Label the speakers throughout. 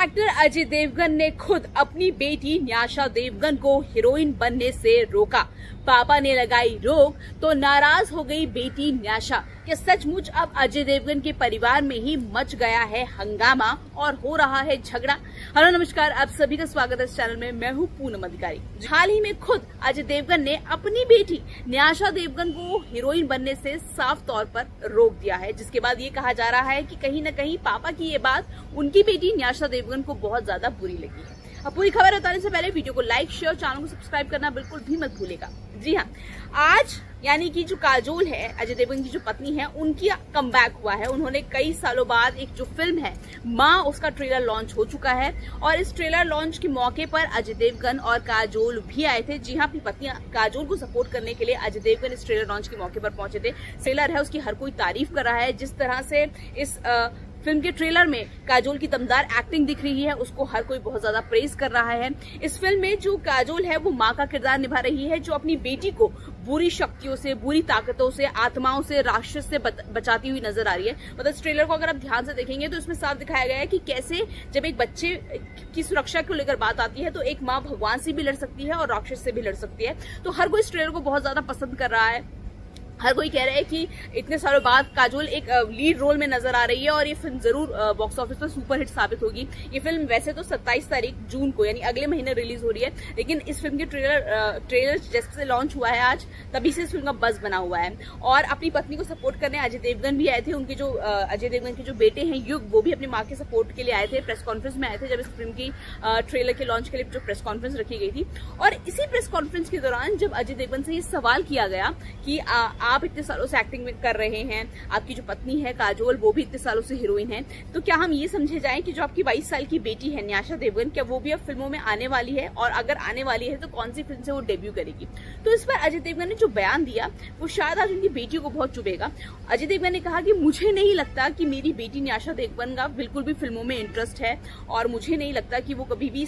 Speaker 1: Actor Ajay Devgan ने खुद अपनी बेटी न्यासा देवगन को हीरोइन बनने से रोका। पापा ने लगाई रोक तो नाराज हो गई बेटी न्यासा। कि सचमुच अब अजय देवगन के परिवार में ही मच गया है हंगामा और हो रहा है झगड़ा। हेलो नमस्कार, आप सभी का स्वागत है इस चैनल में। मैं हूँ पूनम अधिकारी। हाल ही में खुद अजय देवगन ने अपनी बेटी न्यासा देवगन को हीरोइन बनने से साफ तौर पर रोक दिया है, जिसके बाद ये कहा जा रहा है कि कहीं न कहीं पापा की ये बात उनकी बेटी न्यासा देवगन को बहुत ज्यादा बुरी लगी है। अब पूरी खबर बताने से पहले वीडियो को लाइक, शेयर, चैनल को सब्सक्राइब करना बिल्कुल भी मत भूलेगा। जी हाँ, आज यानी कि जो काजोल है, अजय देवगन की जो पत्नी है, उनकी कमबैक हुआ है। उन्होंने कई सालों बाद एक जो फिल्म है माँ, उसका ट्रेलर लॉन्च हो चुका है और इस ट्रेलर लॉन्च के मौके पर अजय देवगन और काजोल भी आए थे। जी हाँ, अपनी पत्नी काजोल को सपोर्ट करने के लिए अजय देवगन इस ट्रेलर लॉन्च के मौके पर पहुंचे थे। ट्रेलर है उसकी हर कोई तारीफ कर रहा है। जिस तरह से इस फिल्म के ट्रेलर में काजोल की दमदार एक्टिंग दिख रही है, उसको हर कोई बहुत ज्यादा प्रेज कर रहा है। इस फिल्म में जो काजोल है वो माँ का किरदार निभा रही है, जो अपनी बेटी को बुरी शक्तियों से, बुरी ताकतों से, आत्माओं से, राक्षस से बचाती हुई नजर आ रही है। मतलब इस ट्रेलर को अगर आप ध्यान से देखेंगे तो इसमें साफ दिखाया गया है कि कैसे जब एक बच्चे की सुरक्षा को लेकर बात आती है तो एक माँ भगवान से भी लड़ सकती है और राक्षस से भी लड़ सकती है। तो हर कोई इस ट्रेलर को बहुत ज्यादा पसंद कर रहा है। हर कोई कह रहा है कि इतने सालों बाद काजोल एक लीड रोल में नजर आ रही है और ये फिल्म जरूर बॉक्स ऑफिस पर सुपरहिट साबित होगी। ये फिल्म वैसे तो 27 तारीख जून को यानी अगले महीने रिलीज हो रही है, लेकिन इस फिल्म के ट्रेलर जैसे से लॉन्च हुआ है आज, तभी से इस फिल्म का बज बना हुआ है। और अपनी पत्नी को सपोर्ट करने अजय देवगन भी आए थे। उनके जो अजय देवगन के जो बेटे हैं युग, वो भी अपनी माँ के सपोर्ट के लिए आए थे। प्रेस कॉन्फ्रेंस में आए थे जब इस फिल्म की ट्रेलर के लॉन्च के लिए जो प्रेस कॉन्फ्रेंस रखी गई थी। और इसी प्रेस कॉन्फ्रेंस के दौरान जब अजय देवगन से ये सवाल किया गया कि आप इतने सालों से एक्टिंग कर रहे हैं, आपकी जो पत्नी है काजोल वो भी इतने सालों से हीरोइन है, तो क्या हम ये समझे जाएं कि जो आपकी 22 साल की बेटी है न्यासा देवगन, क्या वो भी अब फिल्मों में आने वाली है? और अगर आने वाली है तो कौन सी फिल्म से वो डेब्यू करेगी? तो इस पर अजय देवगन ने जो बयान दिया वो शायद आज उनकी बेटी को बहुत चुभेगा। अजय देवगन ने कहा कि मुझे नहीं लगता कि मेरी बेटी न्यासा देवगन का बिल्कुल भी फिल्मों में इंटरेस्ट है और मुझे नहीं लगता कि वो कभी भी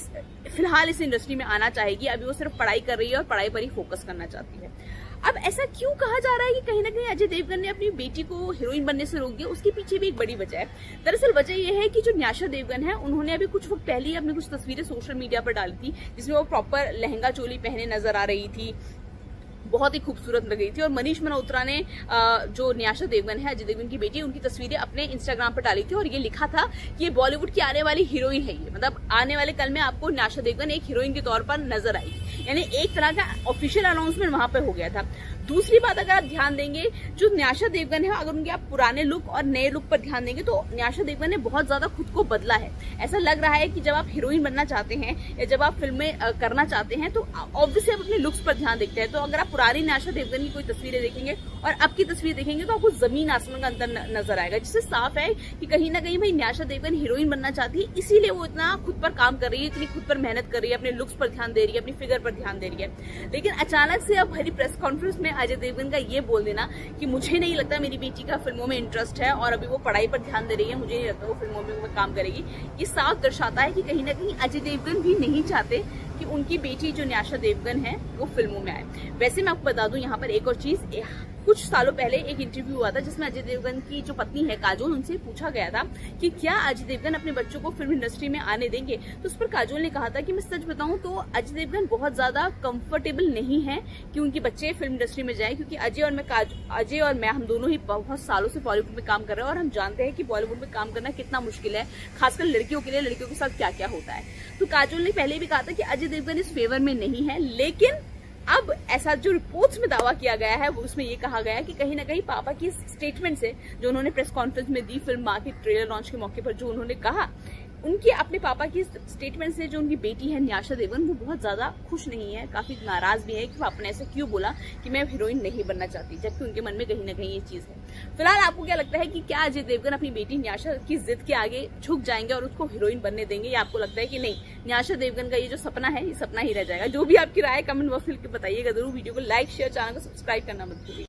Speaker 1: फिलहाल इस इंडस्ट्री में आना चाहेगी। अभी वो सिर्फ पढ़ाई कर रही है और पढ़ाई पर ही फोकस करना चाहती है। अब ऐसा क्यों कहा जा रहा है कि कहीं ना कहीं अजय देवगन ने अपनी बेटी को हीरोइन बनने से रोक दिया? उसके पीछे भी एक बड़ी वजह है। दरअसल वजह यह है कि जो न्यासा देवगन है, उन्होंने अभी कुछ वक्त पहले ही अपनी कुछ तस्वीरें सोशल मीडिया पर डाली थी, जिसमें वो प्रॉपर लहंगा चोली पहने नजर आ रही थी, बहुत ही खूबसूरत लग रही थी। और मनीष मल्होत्रा ने जो न्यासा देवगन है, अजय देवगन की बेटी, उनकी तस्वीरें अपने इंस्टाग्राम पर डाली थी और ये लिखा था कि ये बॉलीवुड की आने वाली हीरोइन है। ये मतलब आने वाले कल में आपको न्यासा देवगन एक हीरोइन के तौर पर नजर आएगी, यानी एक तरह का ऑफिशियल अनाउंसमेंट वहां पर हो गया था। दूसरी बात, अगर आप ध्यान देंगे, जो न्यासा देवगन है, अगर उनके आप पुराने लुक और नए लुक पर ध्यान देंगे तो न्यासा देवगन ने बहुत ज्यादा खुद को बदला है। ऐसा लग रहा है कि जब आप हीरोइन बनना चाहते हैं या जब आप फिल्में करना चाहते हैं तो ऑब्वियसली आप अपने लुक्स पर ध्यान देते हैं। तो अगर आप पुरानी न्यासा देवगन की कोई तस्वीरें देखेंगे और अब की तस्वीर देखेंगे तो आपको जमीन आसमान का अंतर नजर आएगा, जिससे साफ है कि कहीं ना कहीं भाई न्यासा देवगन हीरोइन बनना चाहती है, इसीलिए वो इतना खुद पर काम कर रही है, इतनी खुद पर मेहनत कर रही है, अपने लुक्स पर ध्यान दे रही है, अपनी फिगर पर ध्यान दे रही है। लेकिन अचानक से अब भरी प्रेस कॉन्फ्रेंस में अजय देवगन का ये बोल देना कि मुझे नहीं लगता मेरी बेटी का फिल्मों में इंटरेस्ट है और अभी वो पढ़ाई पर ध्यान दे रही है, मुझे नहीं लगता वो फिल्मों में वो काम करेगी, ये साफ दर्शाता है कि कहीं ना कहीं अजय देवगन भी नहीं चाहते कि उनकी बेटी जो न्यासा देवगन है वो फिल्मों में आए। वैसे मैं आपको बता दूं यहाँ पर एक और चीज, कुछ सालों पहले एक इंटरव्यू हुआ था जिसमें अजय देवगन की जो पत्नी है काजोल, उनसे पूछा गया था कि क्या अजय देवगन अपने बच्चों को फिल्म इंडस्ट्री में आने देंगे। तो उस पर काजोल ने कहा था कि मैं सच बताऊं तो अजय देवगन बहुत ज्यादा कंफर्टेबल नहीं है कि उनके बच्चे फिल्म इंडस्ट्री में जाए, क्योंकि अजय और मैं हम दोनों ही बहुत सालों से बॉलीवुड में काम कर रहे हैं और हम जानते हैं कि बॉलीवुड में काम करना कितना मुश्किल है, खासकर लड़कियों के लिए, लड़कियों के साथ क्या क्या होता है। तो काजोल ने पहले भी कहा था कि अजय देवगन इस फेवर में नहीं है, लेकिन अब ऐसा जो रिपोर्ट्स में दावा किया गया है वो उसमें ये कहा गया है कि कहीं ना कहीं पापा की स्टेटमेंट से, जो उन्होंने प्रेस कॉन्फ्रेंस में दी फिल्म माँ की ट्रेलर लॉन्च के मौके पर, जो उन्होंने कहा, उनके अपने पापा की स्टेटमेंट से जो उनकी बेटी है न्यासा देवगन वो बहुत ज्यादा खुश नहीं है, काफी नाराज भी है कि पापा ने ऐसा क्यों बोला कि मैं हीरोइन नहीं बनना चाहती, जबकि उनके मन में कहीं ना कहीं ये चीज है। फिलहाल आपको क्या लगता है कि क्या अजय देवगन अपनी बेटी न्यासा की जिद के आगे झुक जाएंगे और उसको हीरोइन बनने देंगे, या आपको लगता है कि नहीं, न्यासा देवगन का ये जो सपना है ये सपना ही रह जाएगा? जो भी आपकी राय कमेंट बॉक्स में लिख के बताइएगा जरूर। वीडियो को लाइक, शेयर, चैनल को सब्सक्राइब करना मत भूलिए।